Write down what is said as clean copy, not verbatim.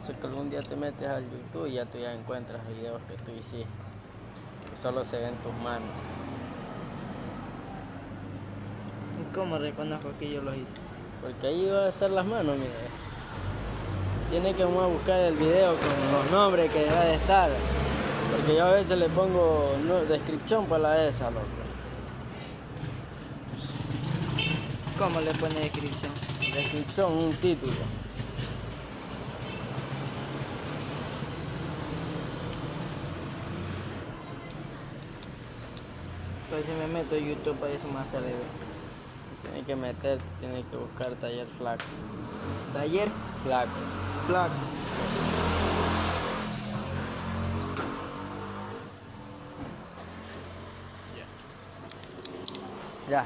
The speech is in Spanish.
Eso que algún día te metes al YouTube y ya tú ya encuentras videos que tú hiciste. Que solo se ven tus manos. ¿Y cómo reconozco que yo los hice? Porque ahí van a estar las manos, mira. Tiene que uno buscar el video con los nombres que debe de estar. Porque yo a veces le pongo descripción para esa, loco. ¿Cómo le pone descripción? Descripción, un título. Pues si me meto a YouTube para eso más tarde veo. Tiene que meter, tiene que buscar taller flaco. Taller Flaco. flaco. Ya.